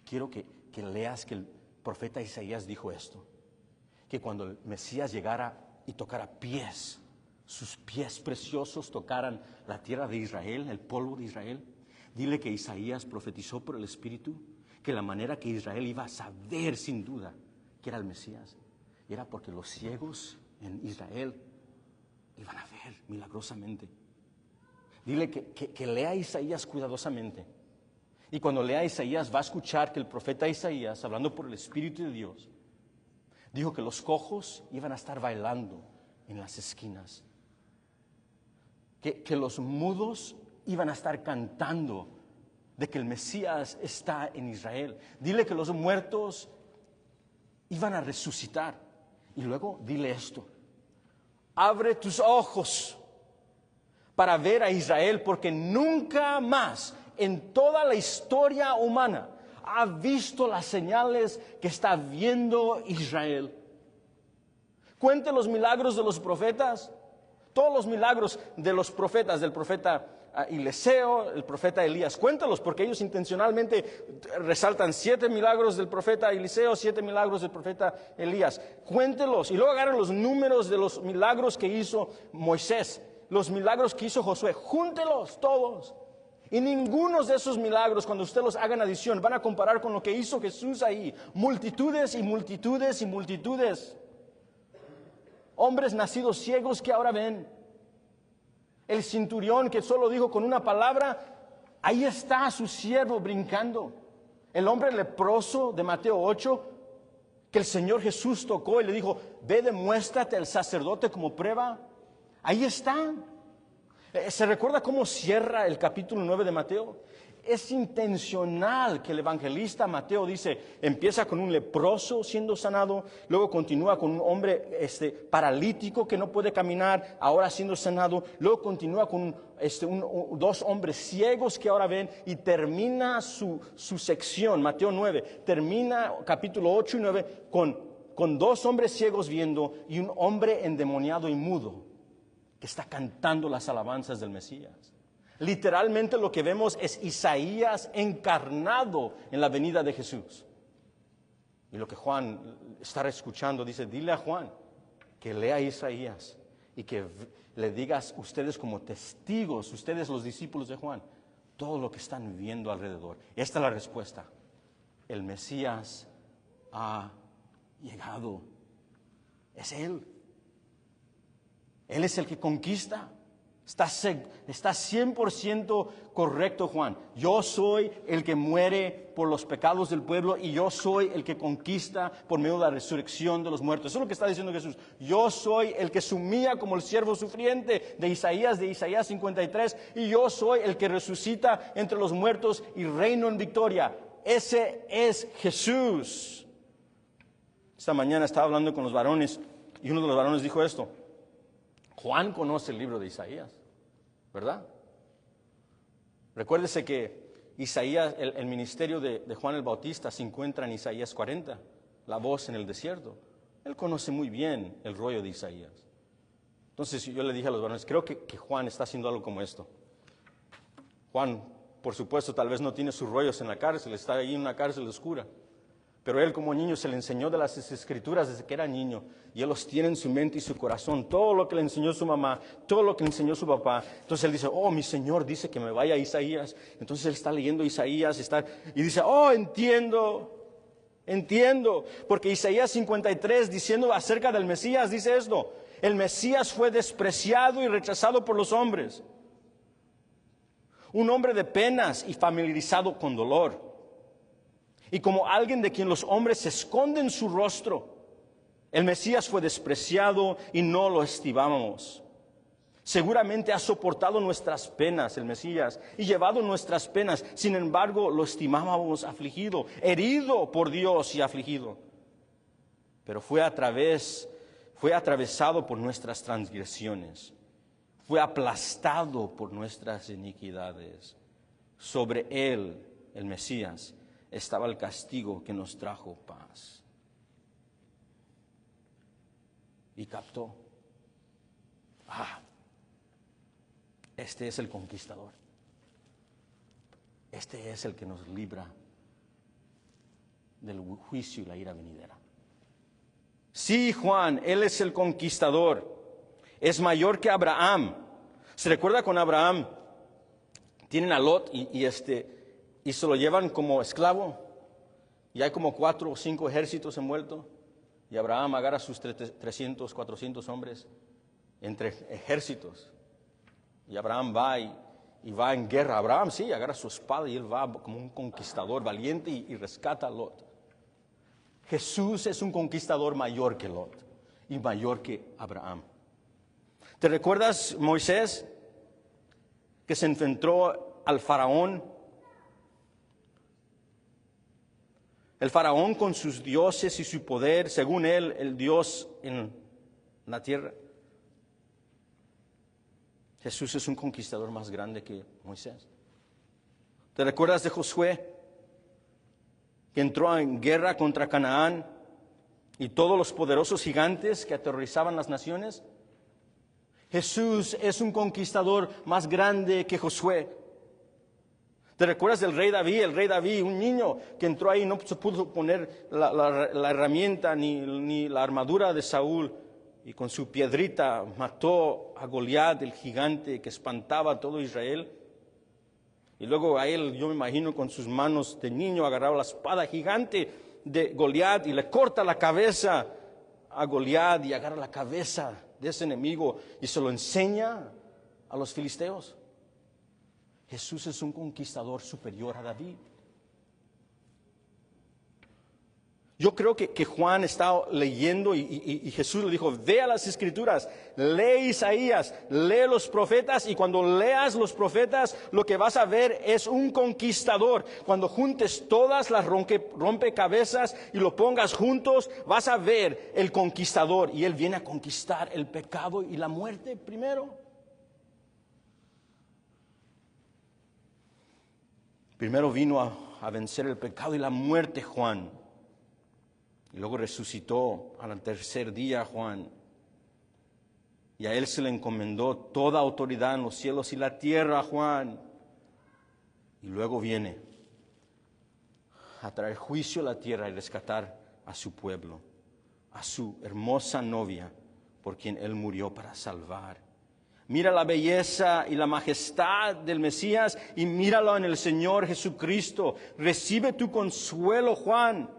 quiero que leas que el profeta Isaías dijo esto. Que cuando el Mesías llegara y tocara pies, sus pies preciosos tocaran la tierra de Israel, el polvo de Israel. Dile que Isaías profetizó por el Espíritu que la manera que Israel iba a saber sin duda que era el Mesías era porque los ciegos en Israel iban a ver milagrosamente. Dile que lea Isaías cuidadosamente. Y cuando lea Isaías va a escuchar que el profeta Isaías, hablando por el Espíritu de Dios, dijo que los cojos iban a estar bailando en las esquinas. Que los mudos iban a estar cantando de que el Mesías está en Israel. Dile que los muertos iban a resucitar. Y luego dile esto. Abre tus ojos para ver a Israel, porque nunca más en toda la historia humana ha visto las señales que está viendo Israel. Cuente los milagros de los profetas. Todos los milagros de los profetas, del profeta Eliseo, el profeta Elías, cuéntalos, porque ellos intencionalmente resaltan 7 milagros del profeta Eliseo, 7 milagros del profeta Elías. Cuéntelos y luego agarren los números de los milagros que hizo Moisés, los milagros que hizo Josué, júntelos todos. Y ninguno de esos milagros, cuando usted los haga en adición, van a comparar con lo que hizo Jesús ahí. Multitudes y multitudes y multitudes. Hombres nacidos ciegos que ahora ven. El centurión que solo dijo con una palabra, ahí está su siervo brincando. El hombre leproso de Mateo 8, que el Señor Jesús tocó y le dijo, ve, demuéstrate al sacerdote como prueba. Ahí está. ¿Se recuerda cómo cierra el capítulo 9 de Mateo? Es intencional que el evangelista Mateo dice, empieza con un leproso siendo sanado, luego continúa con un hombre paralítico que no puede caminar, ahora siendo sanado, luego continúa con dos hombres ciegos que ahora ven, y termina su sección, Mateo 9, termina capítulo 8 y 9 con 2 hombres ciegos viendo y un hombre endemoniado y mudo que está cantando las alabanzas del Mesías. Literalmente lo que vemos es Isaías encarnado en la venida de Jesús. Y lo que Juan está escuchando dice, dile a Juan que lea Isaías y que le digas ustedes como testigos, ustedes los discípulos de Juan, todo lo que están viendo alrededor. Esta es la respuesta. El Mesías ha llegado. Es Él. Él es el que conquista. Está 100% correcto, Juan. Yo soy el que muere por los pecados del pueblo y yo soy el que conquista por medio de la resurrección de los muertos. Eso es lo que está diciendo Jesús. Yo soy el que sumía como el siervo sufriente de Isaías 53, y yo soy el que resucita entre los muertos y reino en victoria. Ese es Jesús. Esta mañana estaba hablando con los varones y uno de los varones dijo esto. Juan conoce el libro de Isaías, ¿verdad? Recuérdese que Isaías, el ministerio de Juan el Bautista se encuentra en Isaías 40, la voz en el desierto. Él conoce muy bien el rollo de Isaías. Entonces yo le dije a los varones, creo que Juan está haciendo algo como esto. Juan, por supuesto, tal vez no tiene sus rollos en la cárcel, está ahí en una cárcel oscura. Pero él como niño se le enseñó de las escrituras desde que era niño. Y él los tiene en su mente y su corazón. Todo lo que le enseñó su mamá, todo lo que le enseñó su papá. Entonces él dice, oh, mi Señor dice que me vaya a Isaías. Entonces él está leyendo Isaías y dice, oh, entiendo. Porque Isaías 53, diciendo acerca del Mesías, dice esto. El Mesías fue despreciado y rechazado por los hombres. Un hombre de penas y familiarizado con dolor. Y como alguien de quien los hombres se esconden su rostro, el Mesías fue despreciado y no lo estimábamos. Seguramente ha soportado nuestras penas, el Mesías, y llevado nuestras penas. Sin embargo, lo estimábamos afligido, herido por Dios y afligido. Pero fue a través fue atravesado por nuestras transgresiones, fue aplastado por nuestras iniquidades. Sobre él, el Mesías, estaba el castigo que nos trajo paz. Y captó. Este es el conquistador. Este es el que nos libra del juicio y la ira venidera. Sí, Juan, él es el conquistador. Es mayor que Abraham. ¿Se recuerda con Abraham? Tienen a Lot y se lo llevan como esclavo. Y hay como 4 o 5 ejércitos envueltos. Y Abraham agarra a sus 300, 400 hombres entre ejércitos. Y Abraham va y va en guerra. Abraham sí, agarra su espada y él va como un conquistador valiente y rescata a Lot. Jesús es un conquistador mayor que Lot y mayor que Abraham. ¿Te recuerdas Moisés que se enfrentó al faraón? El faraón con sus dioses y su poder, según él, el Dios en la tierra. Jesús es un conquistador más grande que Moisés. ¿Te recuerdas de Josué, que entró en guerra contra Canaán y todos los poderosos gigantes que aterrorizaban las naciones? Jesús es un conquistador más grande que Josué. ¿Te recuerdas del rey David? El rey David, un niño que entró ahí, no se pudo poner la herramienta ni la armadura de Saúl, y con su piedrita mató a Goliat, el gigante que espantaba a todo Israel. Y luego a él, yo me imagino, con sus manos de niño agarraba la espada gigante de Goliat y le corta la cabeza a Goliat y agarra la cabeza de ese enemigo y se lo enseña a los filisteos. Jesús es un conquistador superior a David. Yo creo que Juan estaba leyendo y Jesús le dijo, ve a las Escrituras, lee Isaías, lee los profetas, y cuando leas los profetas lo que vas a ver es un conquistador. Cuando juntes todas las rompecabezas y lo pongas juntos, vas a ver el conquistador, y él viene a conquistar el pecado y la muerte primero. Primero vino a vencer el pecado y la muerte Juan. Y luego resucitó al tercer día Juan. Y a él se le encomendó toda autoridad en los cielos y la tierra, Juan. Y luego viene a traer juicio a la tierra y rescatar a su pueblo, a su hermosa novia, por quien él murió para salvar. Mira la belleza y la majestad del Mesías y míralo en el Señor Jesucristo. Recibe tu consuelo, Juan.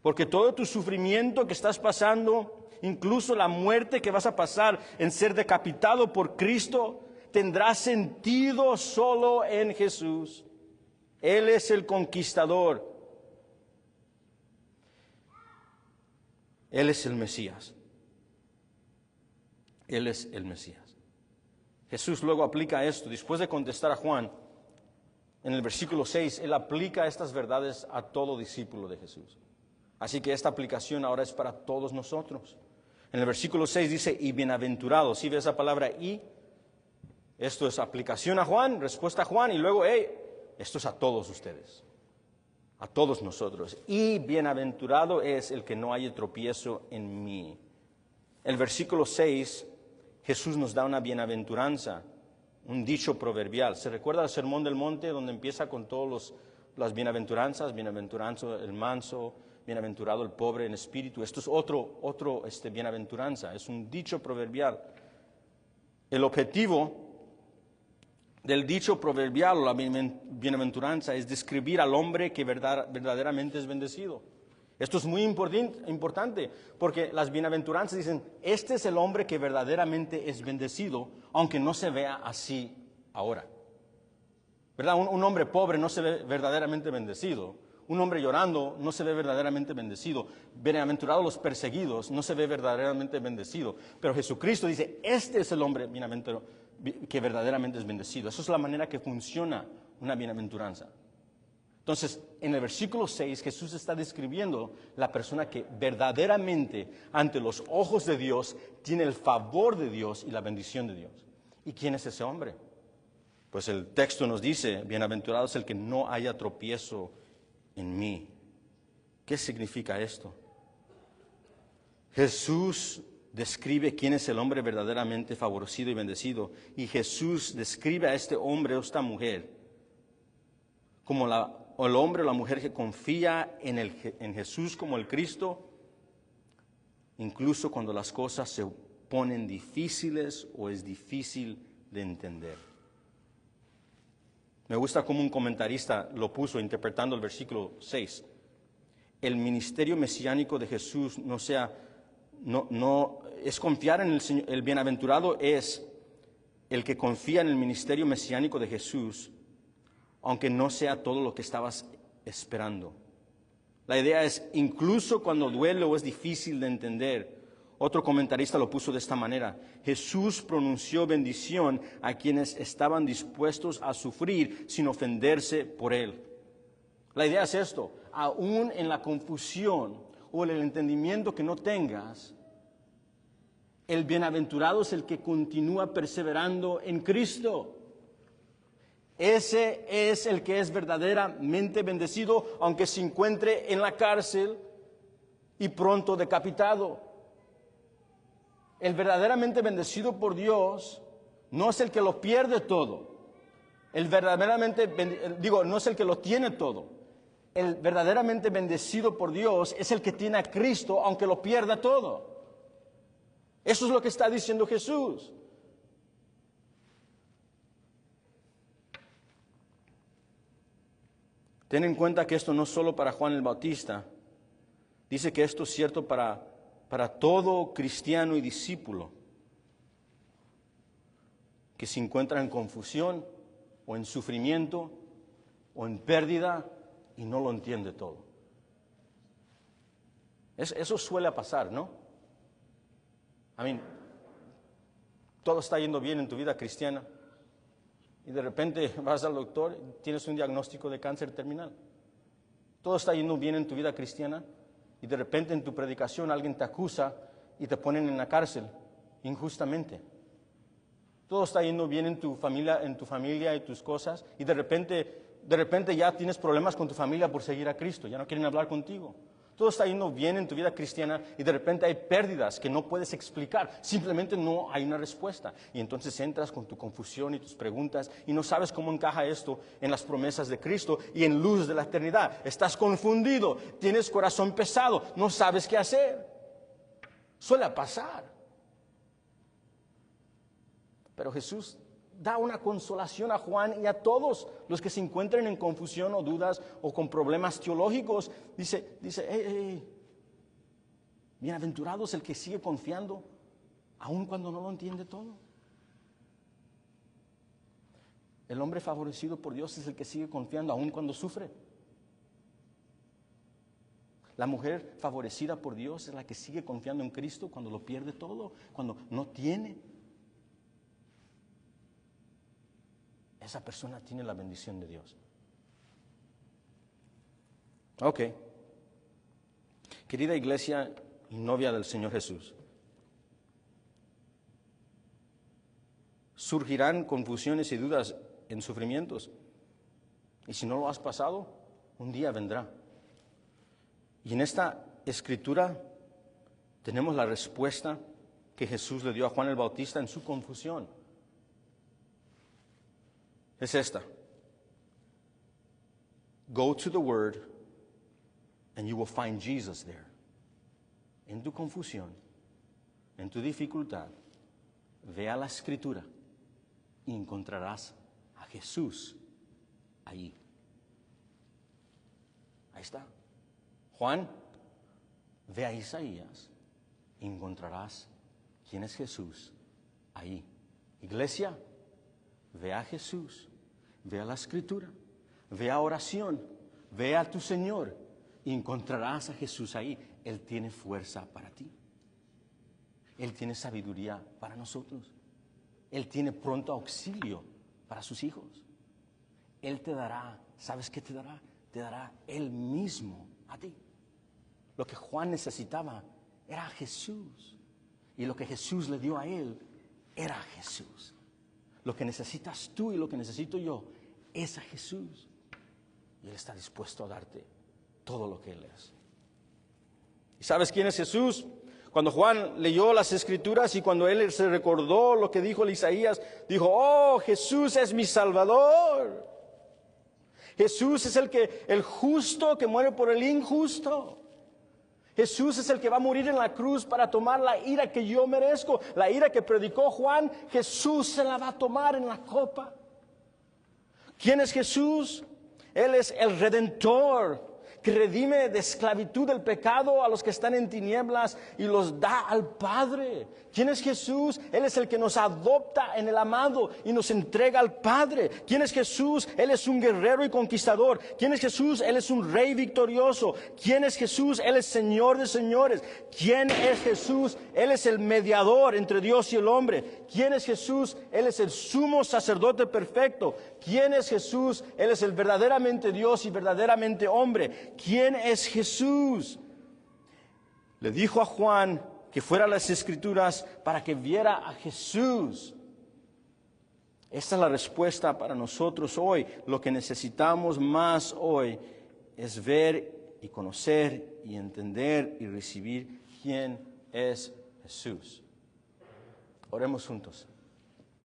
Porque todo tu sufrimiento que estás pasando, incluso la muerte que vas a pasar en ser decapitado por Cristo, tendrá sentido solo en Jesús. Él es el conquistador. Él es el Mesías. Él es el Mesías. Jesús luego aplica esto. Después de contestar a Juan, en el versículo 6, Él aplica estas verdades a todo discípulo de Jesús. Así que esta aplicación ahora es para todos nosotros. En el versículo 6 dice, y bienaventurado. ¿Sí ves esa palabra y? Esto es aplicación a Juan, respuesta a Juan, y luego, esto es a todos ustedes, a todos nosotros. Y bienaventurado es el que no haya tropiezo en mí. El versículo 6, Jesús nos da una bienaventuranza, un dicho proverbial. ¿Se recuerda el Sermón del Monte, donde empieza con todas las bienaventuranzas? Bienaventurado el manso, bienaventurado el pobre en espíritu. Esto es otro bienaventuranza, es un dicho proverbial. El objetivo del dicho proverbial o la bienaventuranza es describir al hombre que verdaderamente es bendecido. Esto es muy importante porque las bienaventuranzas dicen, este es el hombre que verdaderamente es bendecido, aunque no se vea así ahora. ¿Verdad? Un hombre pobre no se ve verdaderamente bendecido. Un hombre llorando no se ve verdaderamente bendecido. Bienaventurados los perseguidos no se ve verdaderamente bendecido. Pero Jesucristo dice, este es el hombre bienaventurado que verdaderamente es bendecido. Esa es la manera que funciona una bienaventuranza. Entonces, en el versículo 6, Jesús está describiendo la persona que verdaderamente, ante los ojos de Dios, tiene el favor de Dios y la bendición de Dios. ¿Y quién es ese hombre? Pues el texto nos dice, bienaventurado es el que no haya tropiezo en mí. ¿Qué significa esto? Jesús describe quién es el hombre verdaderamente favorecido y bendecido. Y Jesús describe a este hombre o esta mujer como el hombre o la mujer que confía en Jesús como el Cristo, incluso cuando las cosas se ponen difíciles o es difícil de entender. Me gusta cómo un comentarista lo puso interpretando el versículo 6. El ministerio mesiánico de Jesús no es confiar en el Señor. El bienaventurado es el que confía en el ministerio mesiánico de Jesús, aunque no sea todo lo que estabas esperando. La idea es, incluso cuando duele o es difícil de entender. Otro comentarista lo puso de esta manera: Jesús pronunció bendición a quienes estaban dispuestos a sufrir sin ofenderse por él. La idea es esto: aún en la confusión o en el entendimiento que no tengas, el bienaventurado es el que continúa perseverando en Cristo. Ese es el que es verdaderamente bendecido, aunque se encuentre en la cárcel y pronto decapitado. El verdaderamente bendecido por Dios no es el que lo pierde todo. No es el que lo tiene todo. El verdaderamente bendecido por Dios es el que tiene a Cristo, aunque lo pierda todo. Eso es lo que está diciendo Jesús. Ten en cuenta que esto no es solo para Juan el Bautista. Dice que esto es cierto para todo cristiano y discípulo que se encuentra en confusión o en sufrimiento o en pérdida y no lo entiende todo. Eso suele pasar, ¿no? Todo está yendo bien en tu vida cristiana y de repente vas al doctor y tienes un diagnóstico de cáncer terminal. Todo está yendo bien en tu vida cristiana y de repente en tu predicación alguien te acusa y te ponen en la cárcel injustamente. Todo está yendo bien en tu familia y tus cosas y de repente ya tienes problemas con tu familia por seguir a Cristo, ya no quieren hablar contigo. Todo está yendo bien en tu vida cristiana y de repente hay pérdidas que no puedes explicar. Simplemente no hay una respuesta. Y entonces entras con tu confusión y tus preguntas y no sabes cómo encaja esto en las promesas de Cristo y en luz de la eternidad. Estás confundido, tienes corazón pesado, no sabes qué hacer. Suele pasar. Pero Jesús da una consolación a Juan y a todos los que se encuentren en confusión o dudas o con problemas teológicos. Dice, hey, bienaventurado es el que sigue confiando, aun cuando no lo entiende todo. El hombre favorecido por Dios es el que sigue confiando, aun cuando sufre. La mujer favorecida por Dios es la que sigue confiando en Cristo cuando lo pierde todo, cuando no tiene. Esa persona tiene la bendición de Dios. Ok. Querida iglesia y novia del Señor Jesús, surgirán confusiones y dudas en sufrimientos. Y si no lo has pasado, un día vendrá. Y en esta escritura tenemos la respuesta que Jesús le dio a Juan el Bautista en su confusión. Es esta: go to the Word and you will find Jesus there. En tu confusión, en tu dificultad, ve a la Escritura y encontrarás a Jesús ahí. Ahí está. Juan, ve a Isaías y encontrarás quién es Jesús ahí. Iglesia, ve a Jesús, ve a la Escritura, ve a oración, ve a tu Señor y encontrarás a Jesús ahí. Él tiene fuerza para ti. Él tiene sabiduría para nosotros. Él tiene pronto auxilio para sus hijos. Él te dará, ¿sabes qué te dará? te dará Él mismo a ti. Lo que Juan necesitaba era a Jesús. Y lo que Jesús le dio a él era a Jesús. Lo que necesitas tú y lo que necesito yo es a Jesús. Y Él está dispuesto a darte todo lo que Él es. ¿Y sabes quién es Jesús? Cuando Juan leyó las Escrituras y cuando él se recordó lo que dijo el Isaías, dijo, oh, Jesús es mi Salvador. Jesús es el justo que muere por el injusto. Jesús es el que va a morir en la cruz para tomar la ira que yo merezco. La ira que predicó Juan, Jesús se la va a tomar en la copa. ¿Quién es Jesús? Él es el Redentor, que redime de esclavitud del pecado a los que están en tinieblas y los da al Padre. ¿Quién es Jesús? Él es el que nos adopta en el amado y nos entrega al Padre. ¿Quién es Jesús? Él es un guerrero y conquistador. ¿Quién es Jesús? Él es un rey victorioso. ¿Quién es Jesús? Él es Señor de señores. ¿Quién es Jesús? Él es el mediador entre Dios y el hombre. ¿Quién es Jesús? Él es el sumo sacerdote perfecto. ¿Quién es Jesús? Él es el verdaderamente Dios y verdaderamente hombre. ¿Quién es Jesús? Le dijo a Juan que fuera a las Escrituras para que viera a Jesús. Esta es la respuesta para nosotros hoy. Lo que necesitamos más hoy es ver y conocer y entender y recibir quién es Jesús. Oremos juntos.